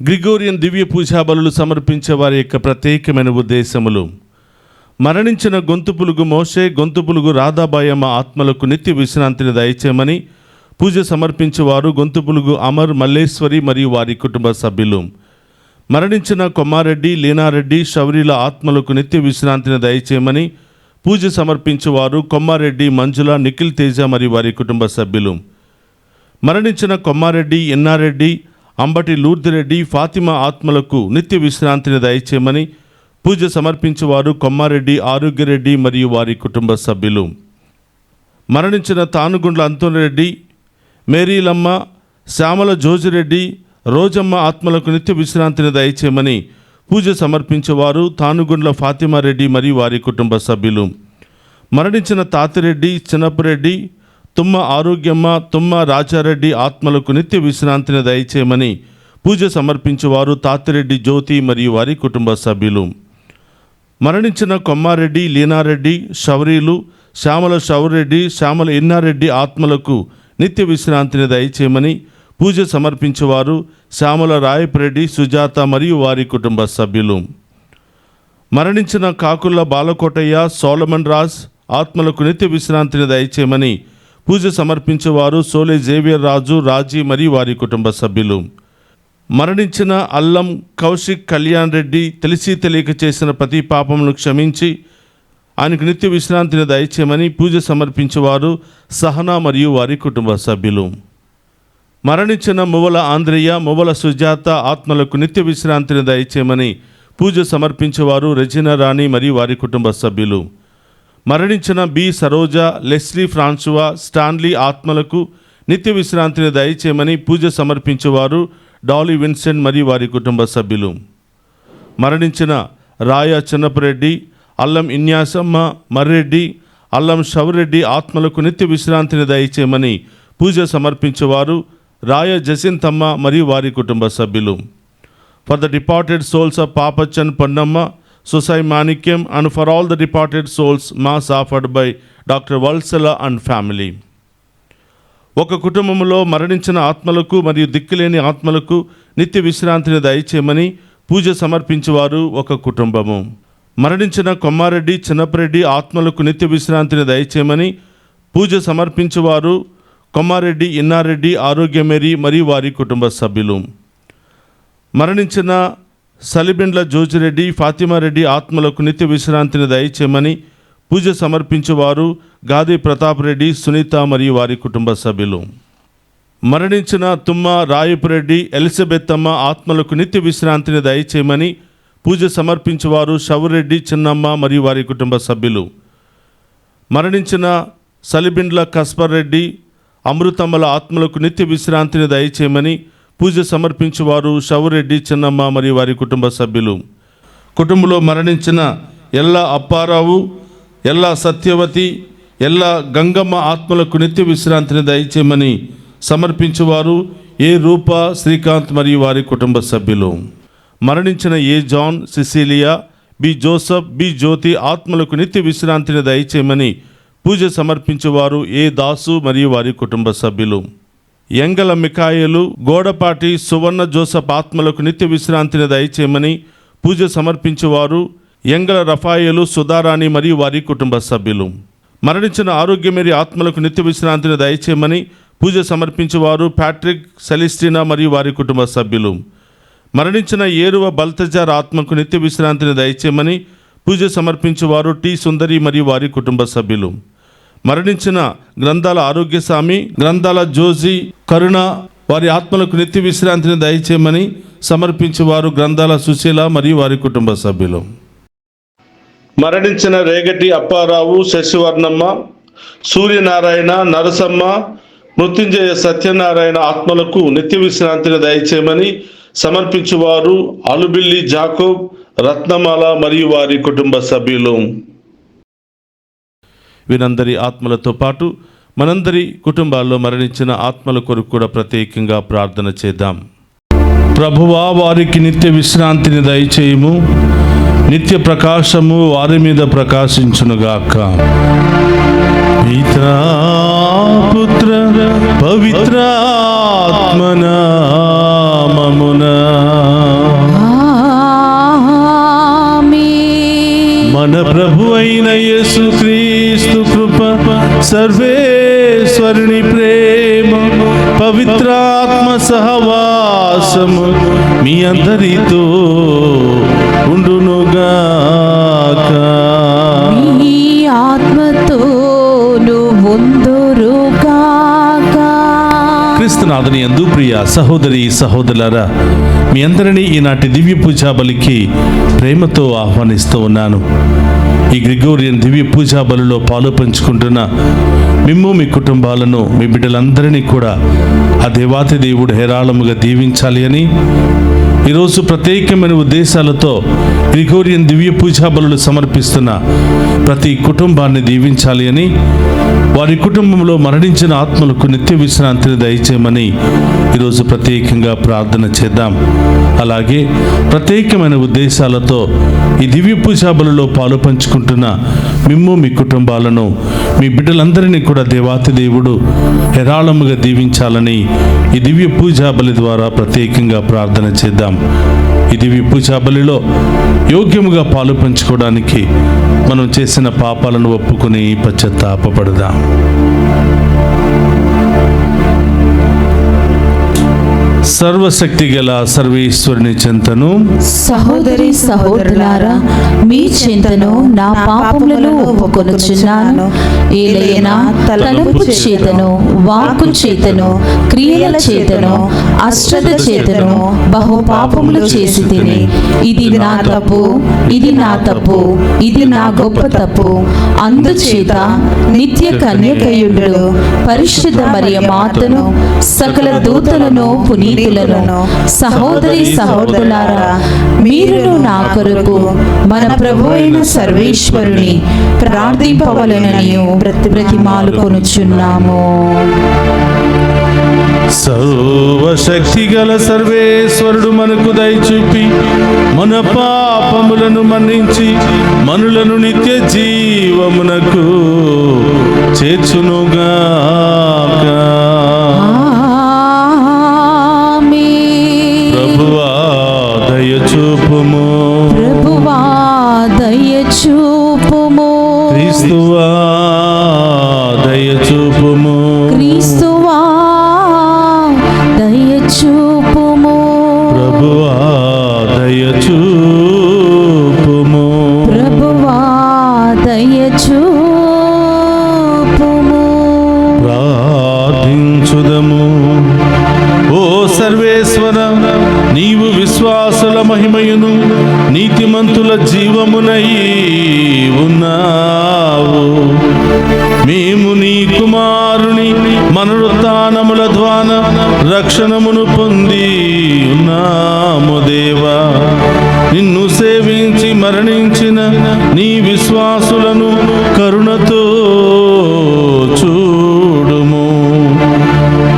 Gregorian దివ్య పూజా బలులు సమర్పించే వారి యొక్క ప్రత్యేకమైన ఉద్దేశములు: మరణించిన గొంతు పులుగు మోషే, గొంతు పులుగు రాధాబాయమ్మ ఆత్మలకు నిత్య విశ్రాంతిని దయచేయమని పూజ సమర్పించేవారు గొంతు పులుగు అమర్, మల్లేశ్వరి మరియు వారి కుటుంబ సభ్యులు. మరణించిన కొమ్మారెడ్డి, లీనారెడ్డి, శౌరీల ఆత్మలకు నిత్య విశ్రాంతిని దయచేయమని పూజ సమర్పించేవారు కొమ్మారెడ్డి, మంజుల, నిఖిల్ తేజ మరియు వారి కుటుంబ సభ్యులు. మరణించిన కొమ్మారెడ్డి, ఎన్నారెడ్డి, అంబటి లూర్దిరెడ్డి, ఫాతిమా ఆత్మలకు నిత్య విశ్రాంతిని దయచేయమని పూజ సమర్పించేవారు కొమ్మారెడ్డి, ఆరోగ్యరెడ్డి మరియు వారి కుటుంబ సభ్యులు. మరణించిన తానుగుండ్ల అంతోనిరెడ్డి, మేరీలమ్మ, శ్యామల జోజిరెడ్డి, రోజమ్మ ఆత్మలకు నిత్య విశ్రాంతిని దయచేయమని పూజ సమర్పించేవారు తానుగుండ్ల ఫాతిమా రెడ్డి మరియు వారి కుటుంబ సభ్యులు. మరణించిన తాతిరెడ్డి, చిన్నపురెడ్డి, తుమ్మ ఆరోగ్యమ్మ, తుమ్మ రాజారెడ్డి ఆత్మలకు నిత్య విశ్రాంతిని దయచేయమని పూజ సమర్పించేవారు తాతిరెడ్డి జ్యోతి మరియు వారి కుటుంబ సభ్యులు. మరణించిన కొమ్మారెడ్డి, లీనారెడ్డి, శౌరీలు, శ్యామల శౌరెడ్డి, శ్యామల ఎన్నారెడ్డి ఆత్మలకు నిత్య విశ్రాంతిని దయచేయమని పూజ సమర్పించేవారు శ్యామల రాయపరెడ్డి, సుజాత మరియు వారి కుటుంబ సభ్యులు. మరణించిన కాకుల బాలకోటయ్య, సోలమన్ రాజ్ ఆత్మలకు నిత్య విశ్రాంతిని దయచేయమని పూజ సమర్పించేవారు సోలే జేవియర్ రాజు, రాజీ మరియు వారి కుటుంబ సభ్యులు. మరణించిన అల్లం కౌశిక్ కళ్యాణ్ రెడ్డి తెలిసి తెలియక చేసిన ప్రతి పాపమును క్షమించి ఆయనకు నిత్య విశ్రాంతిని దయచేయమని పూజ సమర్పించేవారు సహనా మరియు వారి కుటుంబ సభ్యులు. మరణించిన మువ్వల ఆంధ్రయ్య, మువ్వల సుజాత ఆత్మలకు నిత్య విశ్రాంతిని దయచేయమని పూజ సమర్పించేవారు రెజినా రాణి మరియు వారి కుటుంబ సభ్యులు. మరణించిన బి సరోజ, లెస్లీ ఫ్రాన్సువా, స్టాన్లీ ఆత్మలకు నిత్య విశ్రాంతిని దయచేయమని పూజ సమర్పించేవారు డాలీ విన్సెంట్ మరియు వారి కుటుంబ సభ్యులు. మరణించిన రాయ చిన్నపురెడ్డి, అల్లం ఇన్యాసమ్మ, మర్రెడ్డి, అల్లం షౌరెడ్డి ఆత్మలకు నిత్య విశ్రాంతిని దయచేయమని పూజ సమర్పించేవారు రాయ జసింతమ్మ మరియు వారి కుటుంబ సభ్యులు. For the departed souls of Pappachan Ponnamma, Sosai Manikyam, and for all the departed souls, mass offered by Dr. Valsala and family. ఒక కుటుంబంలో మరణించిన ఆత్మలకు మరియు దిక్కులేని ఆత్మలకు నిత్య విశ్రాంతిని దయచేయమని పూజ సమర్పించేవారు ఒక కుటుంబము. మరణించిన కొమ్మారెడ్డి, చిన్నపరెడ్డి ఆత్మలకు నిత్య విశ్రాంతిని దయచేయమని పూజ సమర్పించేవారు కొమ్మారెడ్డి, ఇన్నారెడ్డి, ఆరోగ్యమేరి మరియు వారి కుటుంబ సభ్యులు. మరణించిన సలిబెండ్ల జోజిరెడ్డి, ఫాతిమారెడ్డి ఆత్మలకు నిత్య విశ్రాంతిని దయచేయమని పూజ సమర్పించేవారు గాది ప్రతాప్ రెడ్డి, సునీత మరియు వారి కుటుంబ సభ్యులు. మరణించిన తుమ్మ రాయపురెడ్డి, ఎలిజబెత్తమ్మ ఆత్మలకు నిత్య విశ్రాంతిని దయచేయమని పూజ సమర్పించేవారు షౌరెడ్డి, చిన్నమ్మ మరియు వారి కుటుంబ సభ్యులు. మరణించిన సలిబెండ్ల కస్పర్ రెడ్డి, అమృతమ్మల ఆత్మలకు నిత్య విశ్రాంతిని దయచేయమని పూజ సమర్పించేవారు షౌరెడ్డి, చిన్నమ్మ మరియు వారి కుటుంబ సభ్యులు. కుటుంబంలో మరణించిన ఎల్లా అప్పారావు, ఎల్లా సత్యవతి, ఎల్లా గంగమ్మ ఆత్మలకు నిత్య విశ్రాంతిని దయచేయమని సమర్పించేవారు ఏ రూప, శ్రీకాంత్ మరియు వారి కుటుంబ సభ్యులు. మరణించిన A John, Cecilia, B Joseph, B Jyothi ఆత్మలకు నిత్య విశ్రాంతిని దయచేయమని పూజ సమర్పించేవారు ఏ దాసు మరియు వారి కుటుంబ సభ్యులు. ఎంగల మికాయలు, గోడపాటి సువర్ణ జోసఫ్ ఆత్మలకు నిత్య విశ్రాంతిని దయచేయమని పూజ సమర్పించేవారు ఎంగల రఫాయలు, సుధారాణి మరియు వారి కుటుంబ సభ్యులు. మరణించిన ఆరోగ్యమేరి ఆత్మలకు నిత్య విశ్రాంతిని దయచేయమని పూజ సమర్పించేవారు ప్యాట్రిక్, సెలిస్టినా మరియు వారి కుటుంబ సభ్యులు. మరణించిన ఏరువ బల్తజార్ ఆత్మకు నిత్య విశ్రాంతిని దయచేయమని పూజ సమర్పించేవారు టి సుందరి మరియు వారి కుటుంబ సభ్యులు. మరణించిన గ్రంథాల ఆరోగ్యస్వామి, గ్రంథాల జోజీ, కరుణ వారి ఆత్మలకు నిత్య విశ్రాంతిని దయచేయమని సమర్పించేవారు గ్రంథాల సుశీల మరియు వారి కుటుంబ సభ్యులు. మరణించిన రేగటి అప్పారావు, శశివర్ణమ్మ, సూర్యనారాయణ, నరసమ్మ, మృత్యుంజయ సత్యనారాయణ ఆత్మలకు నిత్య విశ్రాంతిని దయచేయమని సమర్పించేవారు అలుబిల్లి జాకోబ్, రత్నమాల మరియు వారి కుటుంబ సభ్యులు. వీరందరి ఆత్మలతో పాటు మనందరి కుటుంబాల్లో మరణించిన ఆత్మల కొరకు కూడా ప్రత్యేకంగా ప్రార్థన చేద్దాం. ప్రభువా, వారికి నిత్య విశ్రాంతిని దయచేయము, నిత్య ప్రకాశము వారి మీద ప్రకాశించునుగాక. పితా పుత్ర పవిత్రాత్మనామమున మన ప్రభు అయిన యేసుక్రీస్తు కృప, సర్వేశ్వరుని ప్రేమ, పవిత్రాత్మ సహవాసము మీ అందరితో ఉండునుగాక. మీ ఆత్మతోను ఉందురుగాక. క్రీస్తునాథుని యందు ప్రియ సహోదరి సహోదరులారా, మీ అందరినీ ఈనాటి దివ్య పూజా బలికి ప్రేమతో ఆహ్వానిస్తూ ఉన్నాను. ఈ గ్రిగోరియన్ దివ్య పూజా బలిలో పాలు పంచుకుంటున్న మిమ్ము, మీ కుటుంబాలను, మీ బిడ్డలందరినీ కూడా ఆ దేవాతి దేవుడు హేరాళముగా దీవించాలి అని ఈరోజు ప్రత్యేకమైన ఉద్దేశాలతో గ్రిగోరియన్ దివ్య పూజా బలులు సమర్పిస్తున్న ప్రతి కుటుంబాన్ని దీవించాలి అని, వారి కుటుంబంలో మరణించిన ఆత్మలకు నిత్య విశ్రాంతిని దయచేయమని ఈరోజు ప్రత్యేకంగా ప్రార్థన చేద్దాం. అలాగే ప్రత్యేకమైన ఉద్దేశాలతో ఈ దివ్య పూజా బలిలో పాలు పంచుకుంటున్న మిమ్ము, మీ కుటుంబాలను, మీ బిడ్డలందరినీ కూడా దేవాతి దేవుడు హేరాళముగా దీవించాలని ఈ దివ్య పూజా బలి ద్వారా ప్రత్యేకంగా ప్రార్థన చేద్దాం. ఈ దివ్య పూజా బలిలో యోగ్యముగా పాలు పంచుకోవడానికి మనం చేసిన పాపాలను ఒప్పుకొని పశ్చాత్తాపపడదాం. సర్వశక్తి గల సర్వేశ్వరుని చెంతను, సహోదరి సహోదరులారా, మీ చింతను నా పాపములను ఒప్పుకొనుచున్నాను. ఏలైనా తలంపు చేతను, వాక్కు చేతను, క్రియల చేతను, అశ్రద్ధ చేతను బహు పాపములు చేసి తిని, ఇది నా తప్పు, ఇది నా తప్పు, ఇది నా గొప్ప తప్పు. అందుచేత నిత్య కన్యకయుడు పరిశుద్ధ మరియ మాతను, సకల దూతలను, పునీతులను, సహోదరి సహోదరులారా, మీరును నా కొరకు మన ప్రభు అయిన సర్వేశ్వరుని ప్రార్థింపవలెనని బ్రతిమాలుకొనుచున్నాము. సర్వశక్తి గల సర్వేశ్వరుడు మనకు దయచూపి మన పాపములను మన్నించి మనులను నిత్య జీవమునకు చేర్చునుగాక. ప్రభువా దయచూపుము, ప్రభువా దయచూపుము, క్రీస్తువా దయచూపుము, క్రీస్తువా దయచూపుము, ప్రభువా దయచూపుము, ప్రభువా దయచూపుము. ప్రార్థించుదము. ఓ సర్వేశ్వర, నీవు విశ్వాసుల మహిమయును నీతిమంతుల జీవమునై ఉన్నావు. మేము నీ కుమారుని పునరుత్థానముల ద్వారా రక్షణమును పొంది ఉన్నాము దేవా. నిన్ను సేవించి మరణించిన నీ విశ్వాసులను కరుణతో చూడుము.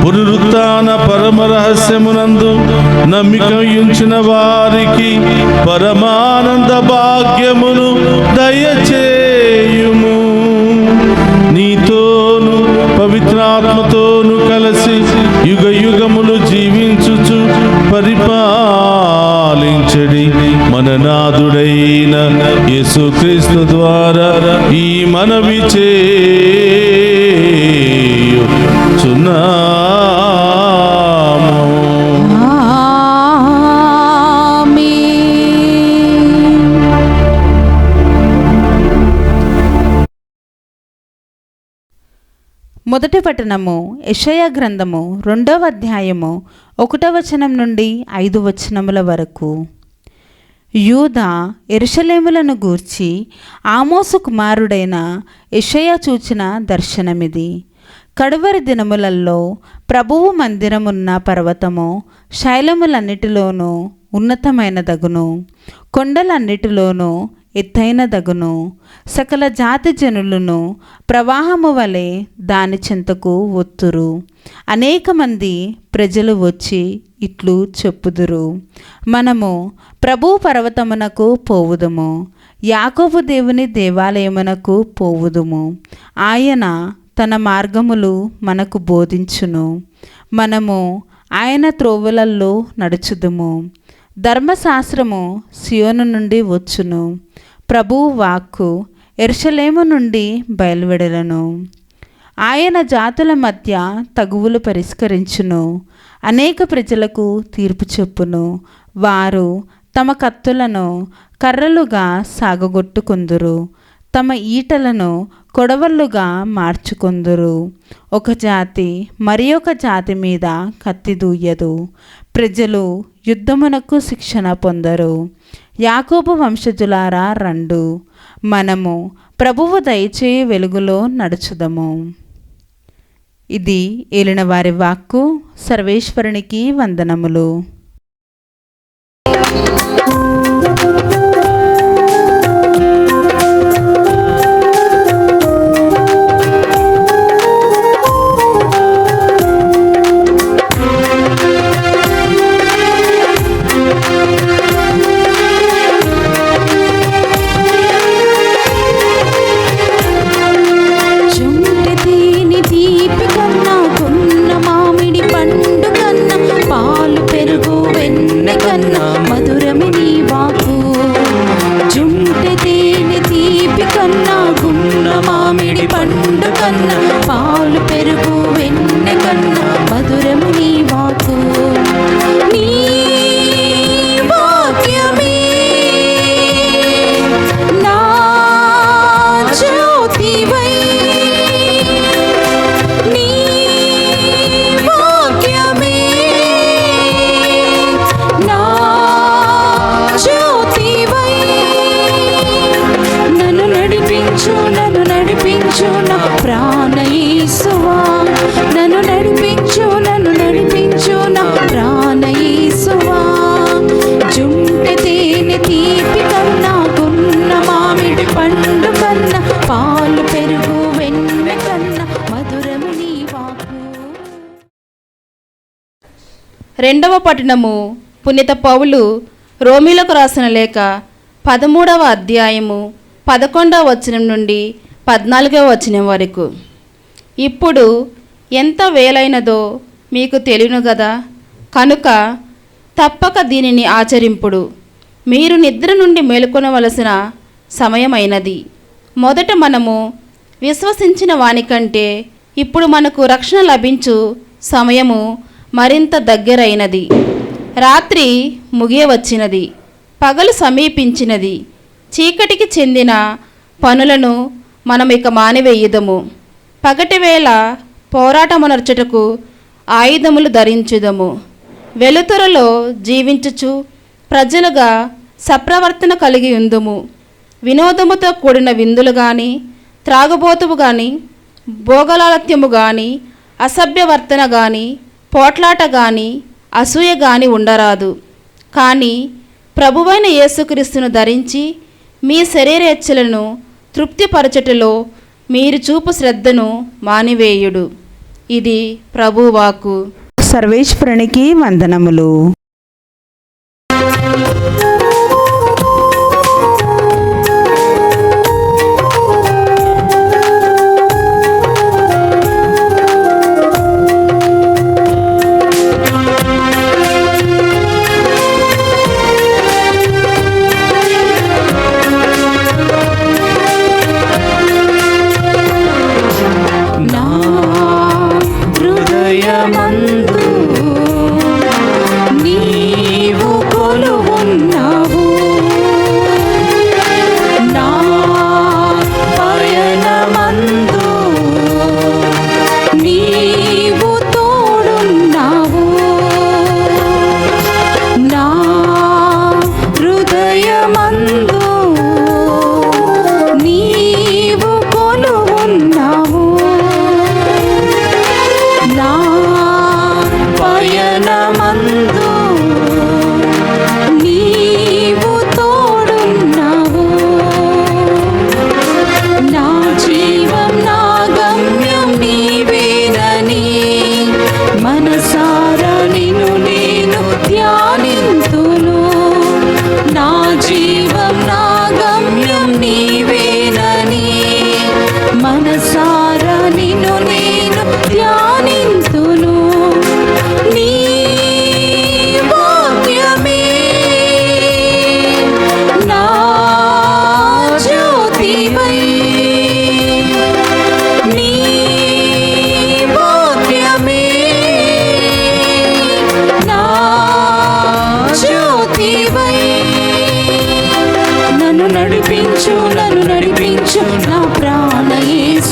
పునరుత్థాన పరమ రహస్యమునందు నమ్మిక ఉంచిన వారికి పరమానంద భాగ్యమును దయచేయుము. నీతోను పవిత్రాత్మతోను కలిసి యుగ యుగములు జీవించుచు పరిపాలించడి మన నాథుడైన యేసుక్రీస్తు ద్వారా ఈ మనవి చేయుచున్నాము. మొదటి పట్టణము యెషయా గ్రంథము 2వ అధ్యాయము 1వ వచనం నుండి 5 వచనముల వరకు. యూదా యెరూషలేములను గూర్చి ఆమోసు కుమారుడైన యెషయా చూచిన దర్శనమిది. కడువరి దినములలో ప్రభువు మందిరమున్న పర్వతము శైలములన్నిటిలోనూ ఉన్నతమైనదగును, కొండలన్నిటిలోనూ ఎత్తైనదగును. సకల జాతి జనులను ప్రవాహము వలె దాని చెంతకు ఒత్తురు. అనేక మంది ప్రజలు వచ్చి ఇట్లు చెప్పుదురు, మనము ప్రభు పర్వతమునకు పోవుదుము, యాకోబు దేవుని దేవాలయమునకు పోవుదుము. ఆయన తన మార్గములు మనకు బోధించును, మనము ఆయన త్రోవలలో నడుచుదుము. ధర్మశాస్త్రము సియోను నుండి వచ్చును, ప్రభువు వాక్కు యెరూషలేము నుండి బయలువెడలను. ఆయన జాతుల మధ్య తగువులు పరిష్కరించును, అనేక ప్రజలకు తీర్పు చెప్పును. వారు తమ కత్తులను కర్రలుగా సాగగొట్టుకొందురు, తమ ఈటలను కొడవళ్ళుగా మార్చుకొందురు. ఒక జాతి మరి ఒక జాతి మీద కత్తి దూయదు, ప్రజలు యుద్ధమునకు శిక్షణ పొందరు. యాకోబు వంశజులారా రండు, మనము ప్రభువు దయచేయి వెలుగులో నడుచుదము. ఇది ఏలినవారి వాక్కు. సర్వేశ్వరునికి వందనములు. రెండవ పట్టణము. పునీత పౌలు రోమీలకు రాసిన లేఖ 13వ అధ్యాయము 11వ వచనం నుండి 14వ వచనం వరకు. ఇప్పుడు ఎంత వేలైనదో మీకు తెలియను గదా, కనుక తప్పక దీనిని ఆచరింపుడు. మీరు నిద్ర నుండి మేలుకొనవలసిన సమయమైనది. మొదట మనము విశ్వసించిన వానికంటే ఇప్పుడు మనకు రక్షణ లభించు సమయము మరింత దగ్గరైనది. రాత్రి ముగియవచ్చినది, పగలు సమీపించినది. చీకటికి చెందిన పనులను మనం ఇక మానివేయుదము. పగటివేళ పోరాటమునర్చుటకు ఆయుధములు ధరించుదము. వెలుతురులో జీవించుచు ప్రజలుగా సప్రవర్తన కలిగి ఉందుము. వినోదముతో కూడిన విందులు కానీ, త్రాగుబోతువు కానీ, భోగలాలత్యము కానీ, అసభ్యవర్తన కానీ, పోట్లాట గాని, అసూయ గాని ఉండరాదు. కానీ ప్రభువైన యేసుక్రీస్తును ధరించి మీ శరీరేచ్ఛలను తృప్తిపరచుటలో మీరు చూపు శ్రద్ధను మానివేయుడు. ఇది ప్రభువాకు. సర్వేశ్వరునికి వందనములు.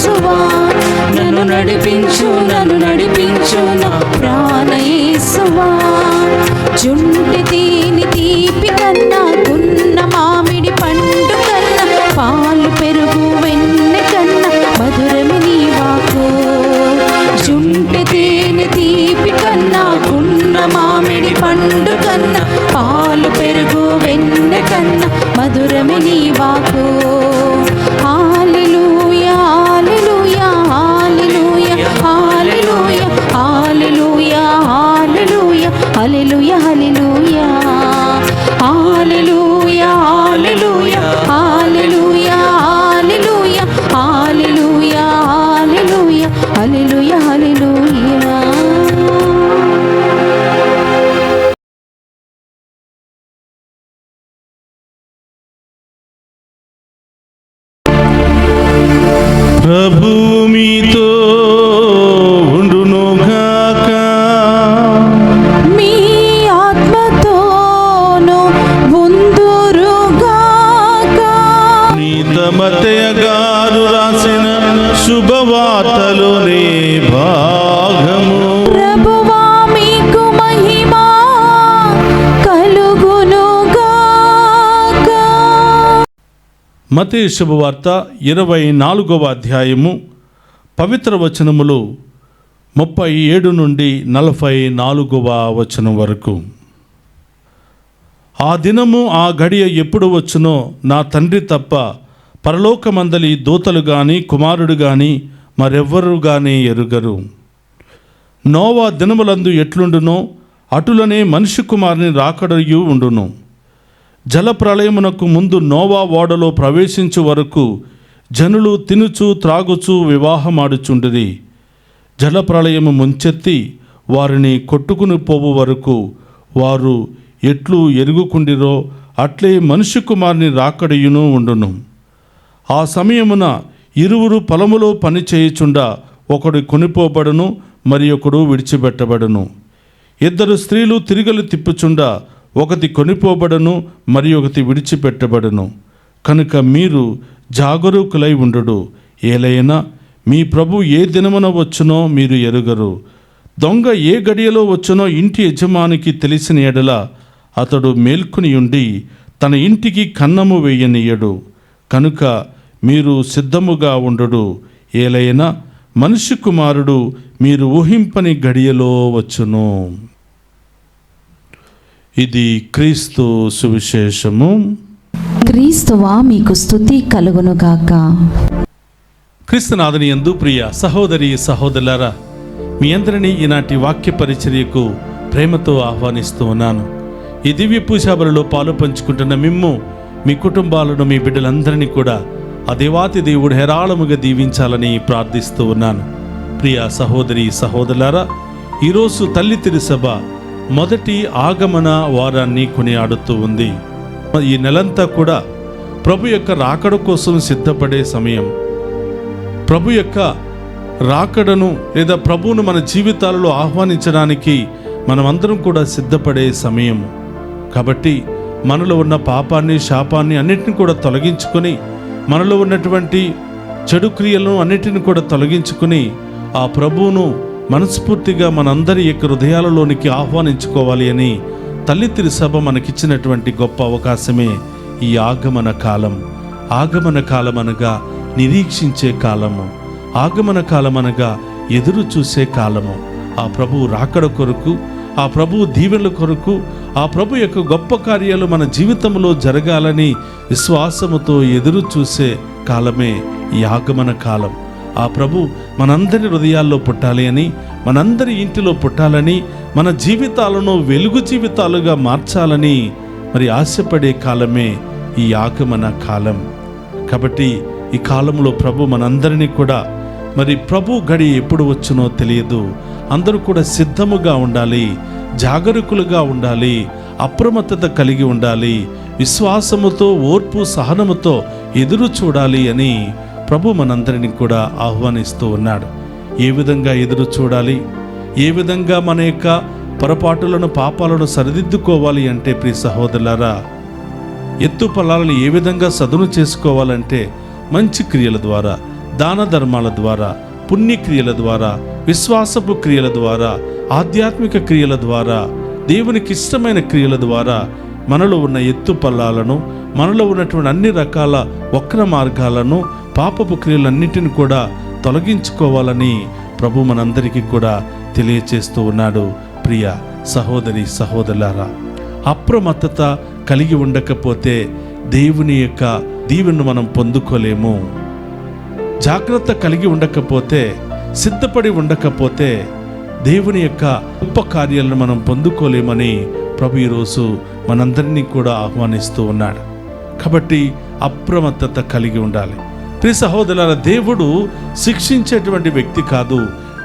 యేసువా నన్ను నడిపించు నా ప్రాణ యేసువా. జుంటి తేనె తీపి కన్నా గున్న మామిడి పండు కన్నా పాలు పెరుగు వెన్నె కన్నా మధురమి నీ వాకు. జుంటి తేనె తీపి కన్నా గున్న మామిడి పండు కన్నా పాలు పెరుగు వెన్నె కన్నా మధురమి నీ వాకు. హల్లెలూయా హల్లెలూయా హల్లెలూయా హల్లెలూయా హల్లెలూయా హల్లెలూయా హల్లెలూయా హల్లెలూయా హల్లెలూయా హల్లెలూయా హల్లెలూయా హల్లెలూయా హల్లెలూయా హల్లెలూయా హల్లెలూయా హల్లెలూయా. ప్రభు మీతో ఉండునుగాక. మీ ఆత్మతోను ఉందురుగాక. నీత మత్తయి గారు రాసిన శుభవార్తలోని భాగము. ప్రభువా మీకు మహిమ కలుగునుగాక. మత్తయి శుభవార్త 24వ అధ్యాయము పవిత్ర వచనములు 37 నుండి 44వ వచనం వరకు. ఆ దినము ఆ గడియ ఎప్పుడు వచ్చునో నా తండ్రి తప్ప పరలోకమందలి దూతలు గాని కుమారుడు గాని మరెవ్వరు గాని ఎరుగరు. నోవా దినములందు ఎట్లుండునో అటులనే మనిషి కుమారుని రాకడయు ఉండును. జలప్రళయమునకు ముందు నోవా ఓడలో ప్రవేశించు వరకు జనులు తినుచు త్రాగుచు వివాహమాడుచుండిరి. జలప్రళయము ముంచెత్తి వారిని కొట్టుకుని పోవు వరకు వారు ఎట్లు ఎరుగుకుండిరో అట్లే మనిషి కుమారుని రాకడయును ఉండును. ఆ సమయమున ఇరువురు పొలములో పని చేయుచుండా ఒకడు కొనిపోబడును, మరి ఒకడు విడిచిపెట్టబడును. ఇద్దరు స్త్రీలు తిరిగలు తిప్పుచుండా ఒకటి కొనిపోబడును, మరి ఒకటి విడిచిపెట్టబడును. కనుక మీరు జాగరూకులై ఉండుడు. ఏలైనా మీ ప్రభు ఏ దినమున వచ్చునో మీరు ఎరుగరు. దొంగ ఏ గడియలో వచ్చునో ఇంటి యజమానికి తెలిసిన ఎడల అతడు మేల్కొని ఉండి తన ఇంటికి కన్నము వేయనీయడు. కనుక మీరు సిద్ధముగా ఉండుడు. ఏలైనా మనిషి కుమారుడు మీరు ఊహింపని గడియలో వచ్చును. ఇది క్రీస్తు సువిశేషము. క్రీస్తువా మీకు స్తుతి కలుగునుగాక. క్రీస్తునాథుని యందు ప్రియ సహోదరి సహోదరులారా, మీ అందరినీ ఈనాటి వాక్య పరిచర్యకు ప్రేమతో ఆహ్వానిస్తూ ఉన్నాను. ఈ దివ్య పూజాబలిలో పాలు పంచుకుంటున్న మిమ్ము, మీ కుటుంబాలను, మీ బిడ్డలందరినీ కూడా ఆ దేవాతి దేవుడు హేరాళముగా దీవించాలని ప్రార్థిస్తూ ఉన్నాను. ప్రియ సహోదరి సహోదరులారా, ఈరోజు తల్లి తిరుసభ మొదటి ఆగమన వారాన్ని కొనియాడుతూ ఉంది. ఈ నెలంతా కూడా ప్రభు యొక్క రాకడ కోసం సిద్ధపడే సమయం. ప్రభు యొక్క రాకడను లేదా ప్రభువును మన జీవితాలలో ఆహ్వానించడానికి మనమందరం కూడా సిద్ధపడే సమయం. కాబట్టి మనలో ఉన్న పాపాన్ని, శాపాన్ని అన్నిటిని కూడా తొలగించుకొని, మనలో ఉన్నటువంటి చెడు క్రియలను అన్నిటిని కూడా తొలగించుకొని ఆ ప్రభువును మనస్ఫూర్తిగా మనందరి యొక్క హృదయాలలోనికి ఆహ్వానించుకోవాలి అని తల్లి తిరుసభ మనకిచ్చినటువంటి గొప్ప అవకాశమే ఈ ఆగమన కాలం. ఆగమన కాలం అనగా నిరీక్షించే కాలము. ఆగమన కాలం అనగా ఎదురు చూసే కాలము. ఆ ప్రభువు రాకడ కొరకు, ఆ ప్రభువు దీవెనల కొరకు, ఆ ప్రభు యొక్క గొప్ప కార్యాలు మన జీవితంలో జరగాలని విశ్వాసముతో ఎదురు చూసే కాలమే ఈ ఆగమన కాలం. ఆ ప్రభు మనందరి హృదయాల్లో పుట్టాలి అని, మనందరి ఇంటిలో పుట్టాలని, మన జీవితాలను వెలుగు జీవితాలుగా మార్చాలని మరి ఆశపడే కాలమే ఈ ఆగమన కాలం. కాబట్టి ఈ కాలంలో ప్రభు మనందరినీ కూడా మరి ప్రభు గడి ఎప్పుడు వచ్చునో తెలియదు. అందరూ కూడా సిద్ధముగా ఉండాలి, జాగరూకులుగా ఉండాలి, అప్రమత్తత కలిగి ఉండాలి, విశ్వాసముతో, ఓర్పు, సహనముతో ఎదురు చూడాలి అని ప్రభు మనందరినీ కూడా ఆహ్వానిస్తూ ఉన్నాడు. ఏ విధంగా ఎదురు చూడాలి, ఏ విధంగా మన యొక్క పొరపాటులను, పాపాలను సరిదిద్దుకోవాలి అంటే ప్రియ సహోదరులారా, ఎత్తు పొలాలను ఏ విధంగా సదును చేసుకోవాలంటే మంచి క్రియల ద్వారా, దాన ధర్మాల ద్వారా, పుణ్యక్రియల ద్వారా, విశ్వాసపు క్రియల ద్వారా, ఆధ్యాత్మిక క్రియల ద్వారా, దేవునికి ఇష్టమైన క్రియల ద్వారా మనలో ఉన్న ఎత్తు పల్లాలను, మనలో ఉన్నటువంటి అన్ని రకాల వక్ర మార్గాలను, పాపపు క్రియలన్నిటిని కూడా తొలగించుకోవాలని ప్రభు మనందరికీ కూడా తెలియచేస్తూ ఉన్నాడు. ప్రియ సహోదరి సహోదరులారా, అప్రమత్తత కలిగి ఉండకపోతే దేవుని యొక్క దీవెనను మనం పొందుకోలేము. జాగ్రత్త కలిగి ఉండకపోతే, సిద్ధపడి ఉండకపోతే దేవుని యొక్క గొప్ప కార్యాలను మనం పొందుకోలేమని ప్రభు ఈరోజు మనందరినీ కూడా ఆహ్వానిస్తూ ఉన్నాడు. కాబట్టి అప్రమత్తత కలిగి ఉండాలి. ప్రియ సహోదరులారా, దేవుడు శిక్షించేటువంటి వ్యక్తి కాదు,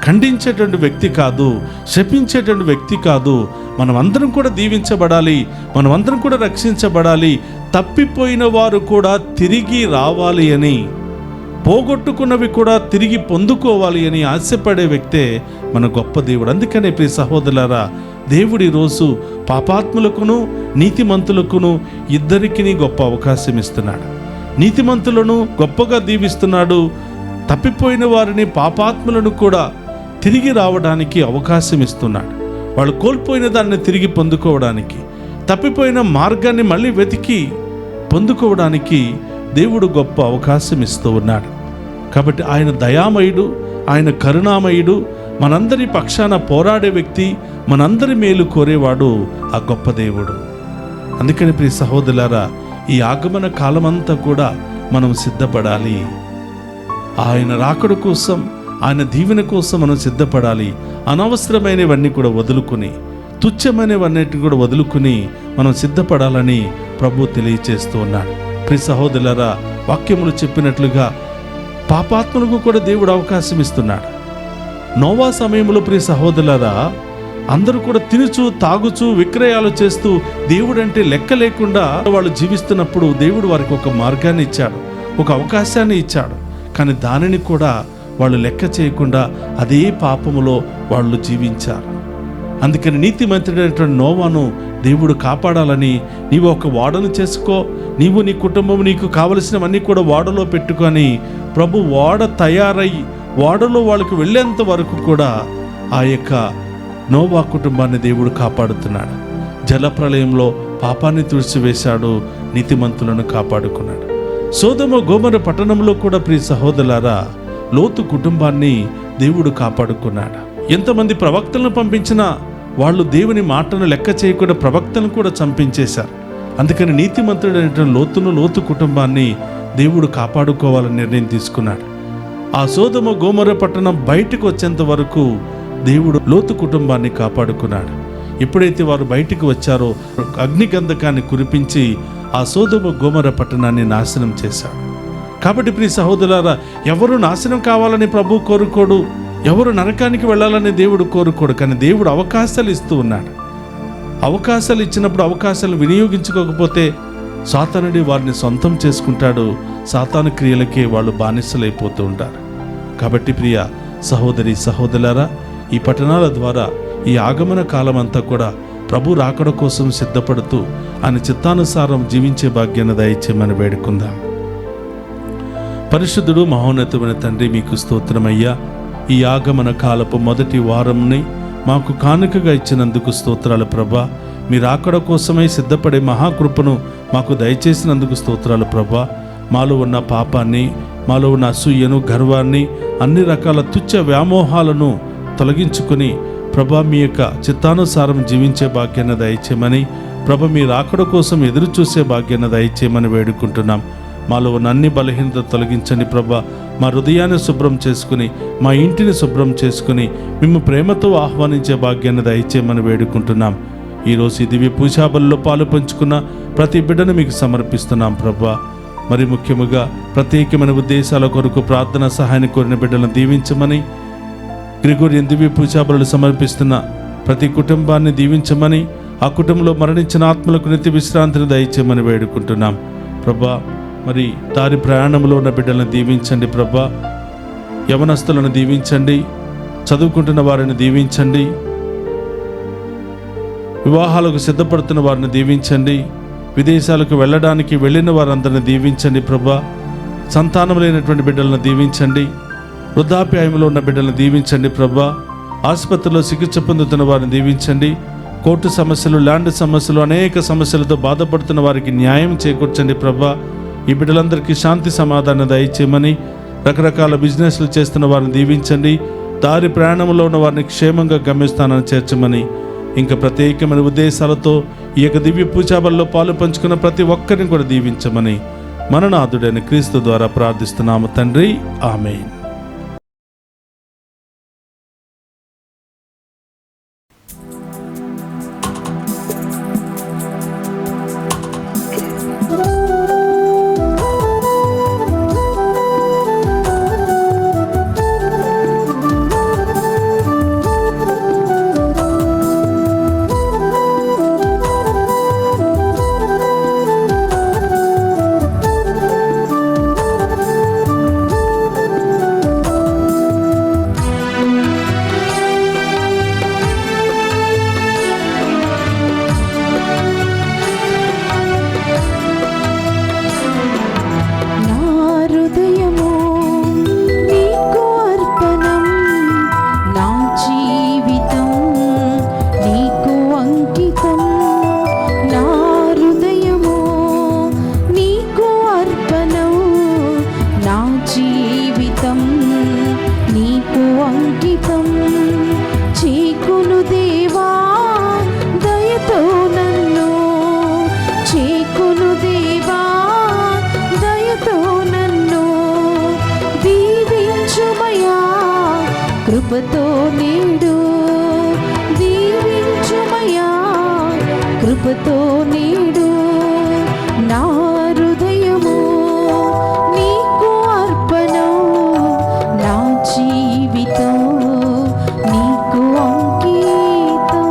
ఖండించేటువంటి వ్యక్తి కాదు, శపించేటువంటి వ్యక్తి కాదు. మనమందరం కూడా దీవించబడాలి, మనమందరం కూడా రక్షించబడాలి, తప్పిపోయిన వారు కూడా తిరిగి రావాలి అని, పోగొట్టుకున్నవి కూడా తిరిగి పొందుకోవాలి అని ఆశపడే వ్యక్తే మన గొప్ప దేవుడు. అందుకనే ప్రియ సహోదరులారా, దేవుడు ఈరోజు పాపాత్ములకును నీతిమంతులకును ఇద్దరికీ గొప్ప అవకాశం ఇస్తున్నాడు. నీతిమంతులను గొప్పగా దీవిస్తున్నాడు, తప్పిపోయిన వారిని, పాపాత్ములను కూడా తిరిగి రావడానికి అవకాశం ఇస్తున్నాడు. వాళ్ళు కోల్పోయిన దాన్ని తిరిగి పొందుకోవడానికి, తప్పిపోయిన మార్గాన్ని మళ్ళీ వెతికి పొందుకోవడానికి దేవుడు గొప్ప అవకాశం ఇస్తూ ఉన్నాడు. కాబట్టి ఆయన దయామయుడు, ఆయన కరుణామయుడు, మనందరి పక్షాన పోరాడే వ్యక్తి, మనందరి మేలు కోరేవాడు ఆ గొప్ప దేవుడు. అందుకని ప్రియ సహోదరులారా, ఈ ఆగమన కాలమంతా కూడా మనం సిద్ధపడాలి. ఆయన రాకడ కోసం, ఆయన దీవెన కోసం మనం సిద్ధపడాలి. అనవసరమైనవన్నీ కూడా వదులుకుని, తుచ్చమైనవన్నిటిని కూడా వదులుకుని మనం సిద్ధపడాలని ప్రభు తెలియచేస్తూ ఉన్నాడు. ప్రియ సహోదరులారా, వాక్యములు చెప్పినట్లుగా పాపాత్ములకు కూడా దేవుడు అవకాశం ఇస్తున్నాడు. నోవా సమయంలో ప్రియ సహోదరులారా, అందరూ కూడా తినుచు తాగుచు విక్రయాలు చేస్తూ దేవుడంటే లెక్క లేకుండా వాళ్ళు జీవిస్తున్నప్పుడు దేవుడు వారికి ఒక మార్గాన్ని ఇచ్చాడు, ఒక అవకాశాన్ని ఇచ్చాడు. కానీ దానిని కూడా వాళ్ళు లెక్క చేయకుండా అదే పాపములో వాళ్ళు జీవించారు. అందుకని నీతిమంతుడైనటువంటి నోవాను దేవుడు కాపాడాలని, నీవు ఒక ఓడను చేసుకో, నీవు నీ కుటుంబం నీకు కావలసినవన్నీ కూడా ఓడలో పెట్టుకొని ప్రభు ఓడ తయారై ఓడలో వాళ్ళకి వెళ్ళేంత వరకు కూడా ఆ యొక్క నోవా కుటుంబాన్ని దేవుడు కాపాడుతున్నాడు. జలప్రలయంలో పాపాన్ని తుడిచివేశాడు, నీతిమంతులను కాపాడుకున్నాడు. సొదొమ గొమొర్రా పట్టణంలో కూడా ప్రియ సహోదరులారా, లోతు కుటుంబాన్ని దేవుడు కాపాడుకున్నాడు. ఎంతమంది ప్రవక్తలను పంపించినా వాళ్ళు దేవుని మాటను లెక్క చేయకుండా ప్రవక్తను కూడా చంపించేశారు. అందుకని నీతిమంతుడైన లోతు కుటుంబాన్ని దేవుడు కాపాడుకోవాలని నిర్ణయం తీసుకున్నాడు. ఆ సొదొమ గొమొర్రా పట్టణం బయటకు వచ్చేంత వరకు దేవుడు లోతు కుటుంబాన్ని కాపాడుకున్నాడు. ఎప్పుడైతే వారు బయటికి వచ్చారో అగ్నిగంధకాన్ని కురిపించి ఆ సొదొమ గొమొర్రా పట్టణాన్ని నాశనం చేశాడు. కాబట్టి ప్రియ సహోదరులారా, ఎవరు నాశనం కావాలని ప్రభు కోరుకోడు, ఎవరు నరకానికి వెళ్ళాలని దేవుడు కోరుకోడు. కానీ దేవుడు అవకాశాలు ఇస్తూ ఉన్నాడు. అవకాశాలు ఇచ్చినప్పుడు అవకాశాలు వినియోగించుకోకపోతే సాతానుడి వారిని సొంతం చేసుకుంటాడు. సాతాను క్రియలకే వాళ్ళు బానిసలైపోతూ ఉంటారు. కాబట్టి ప్రియ సహోదరి సహోదరులారా, ఈ పట్టణాల ద్వారా ఈ ఆగమన కాలం అంతా కూడా ప్రభు రాకడ కోసం సిద్ధపడుతూ ఆయన చిత్తానుసారం జీవించే భాగ్యాన్ని దయచేయమని వేడుకుందాం. పరిశుద్ధుడు మహోన్నతమైన తండ్రి, మీకు స్తోత్రమయ్యా. ఈ ఆగమన కాలపు మొదటి వారంని మాకు కానుకగా ఇచ్చినందుకు స్తోత్రాలు ప్రభా. మీరు రాకడ కోసమై సిద్ధపడే మహాకృపను మాకు దయచేసినందుకు స్తోత్రాలు ప్రభా. మాలో ఉన్న పాపాన్ని, మాలో ఉన్న అసూయను, గర్వాన్ని, అన్ని రకాల తుచ్చ వ్యామోహాలను తొలగించుకుని ప్రభా మీ యొక్క చిత్తానుసారం జీవించే భాగ్యాన్ని దయచేయమని, ప్రభ మీ రాకడ కోసం ఎదురు చూసే భాగ్యాన్ని దయచేయమని వేడుకుంటున్నాం. మాలో ఉన్న అన్ని బలహీనత తొలగించండి ప్రభా. మా హృదయాన్ని శుభ్రం చేసుకుని, మా ఇంటిని శుభ్రం చేసుకుని మేము ప్రేమతో ఆహ్వానించే భాగ్యాన్ని దయచేయమని వేడుకుంటున్నాం. ఈరోజు ఈ దివ్య పూజాబలిలో పాలు పంచుకున్న ప్రతి బిడ్డను మీకు సమర్పిస్తున్నాం ప్రభా. మరి ముఖ్యముగా ప్రత్యేకమైన ఉద్దేశాల కొరకు ప్రార్థన సహాయాన్ని కోరిన బిడ్డలను దీవించమని, గ్రిగోరియన్ దివ్య పూజాబలులు సమర్పిస్తున్న ప్రతి కుటుంబాన్ని దీవించమని, ఆ కుటుంబంలో మరణించిన ఆత్మలకు నిత్య విశ్రాంతిని దయచేయమని వేడుకుంటున్నాం ప్రభా. మరి దారి ప్రయాణంలో ఉన్న బిడ్డలను దీవించండి ప్రభా. యవనస్తులను దీవించండి, చదువుకుంటున్న వారిని దీవించండి, వివాహాలకు సిద్ధపడుతున్న వారిని దీవించండి, విదేశాలకు వెళ్ళడానికి వెళ్ళిన వారందరిని దీవించండి ప్రభా. సంతానం లేనటువంటి బిడ్డలను దీవించండి. వృద్ధాప్యాయంలో ఉన్న బిడ్డలను దీవించండి ప్రభా. ఆసుపత్రిలో చికిత్స పొందుతున్న వారిని దీవించండి. కోర్టు సమస్యలు, ల్యాండ్ సమస్యలు, అనేక సమస్యలతో బాధపడుతున్న వారికి న్యాయం చేకూర్చండి ప్రభా. ఈ బిడ్డలందరికీ శాంతి సమాధానం దయచేయమని, రకరకాల బిజినెస్లు చేస్తున్న వారిని దీవించండి. దారి ప్రయాణంలో ఉన్న వారిని క్షేమంగా గమ్యస్థానాన్ని చేర్చమని, ఇంకా ప్రత్యేకమైన ఉద్దేశాలతో ఈ యొక్క దివ్య పూజాబల్లో పాలు పంచుకున్న ప్రతి ఒక్కరిని కూడా దీవించమని మననాథుడైన క్రీస్తు ద్వారా ప్రార్థిస్తున్నాము తండ్రి. ఆమేన్. కృపతో నేడు దీవించుమయా, కృపతో నేడు నా హృదయము నీకు అర్పణం, నా జీవితం నీకు అంకితం.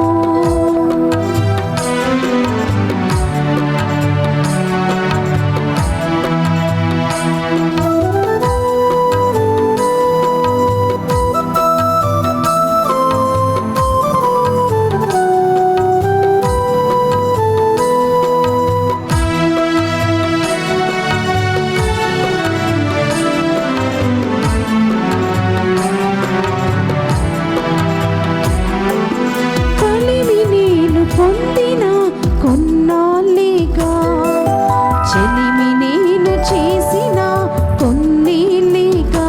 పొందిన కొన్నాళ్ళేగా చెలిమి నేను చేసిన కొన్నేళ్ళేగా,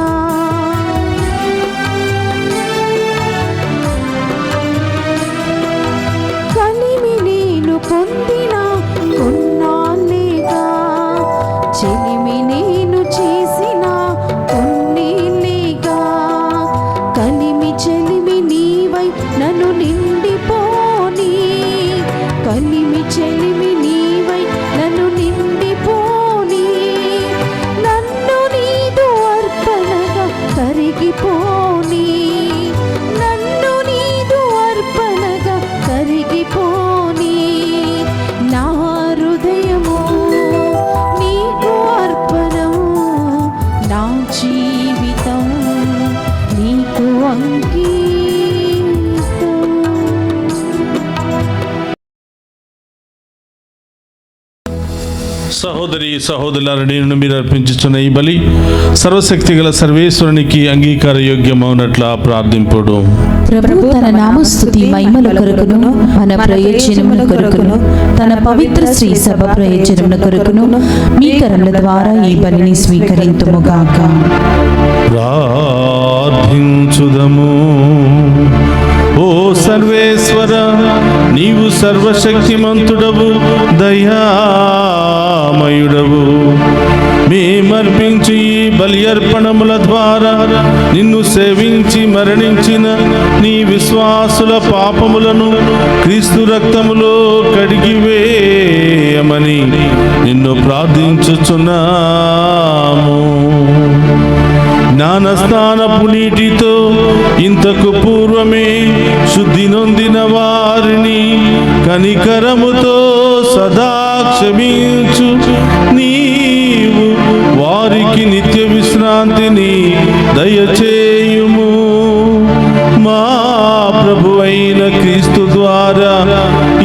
కలిమి నేను పొందిన కొన్నాళ్ళేగా చెలిమి నేను చేసిన కొన్నేళ్ళేగా, కలిమి చెలిమి నీవై నన్ను నిండిపోని, కలిమి చెలిమి నీవై నన్ను నిండిపోని, నన్ను నీదు అర్పణగా కరిగిపోని, నన్ను నీదు అర్పణగా కరిగిపోని, నా హృదయము నీకు అర్పణము, నా జీవితం నీకు అంకితం. సహోదరి సహోదరులారా, నేను మీరు అర్పించుచున్న ఈ బలి సర్వశక్తి గల సర్వేశ్వరునికి అంగీకార యోగ్యమవునట్లా ప్రార్థింపుడు. ప్రభు తన నామస్తుతి మహిమల కొరకును మన ప్రయోజనముల కొరకును తన పవిత్ర శ్రీ సభ ప్రయోజనముల కొరకును మీ కరముల ద్వారా ఈ బలిని స్వీకరింతుముగాక. ప్రార్థించుదము. ఓ సర్వేశ్వర, నీవు సర్వశక్తిమంతుడవు, దయామయుడవు. మేమర్పించి ఈ బలి అర్పణముల ద్వారా నిన్ను సేవించి మరణించిన నీ విశ్వాసుల పాపములను క్రీస్తు రక్తములో కడిగివేయమని నిన్ను ప్రార్థించుచున్నాము. జ్ఞానస్నానపు నీటితో ఇంతకు పూర్వమే శుద్ధి నొందిన వారిని కనికరముతో సదా క్షమించు. నీవు వారికి నిత్య విశ్రాంతిని దయచేయుము. మా ప్రభువైన క్రీస్తు ద్వారా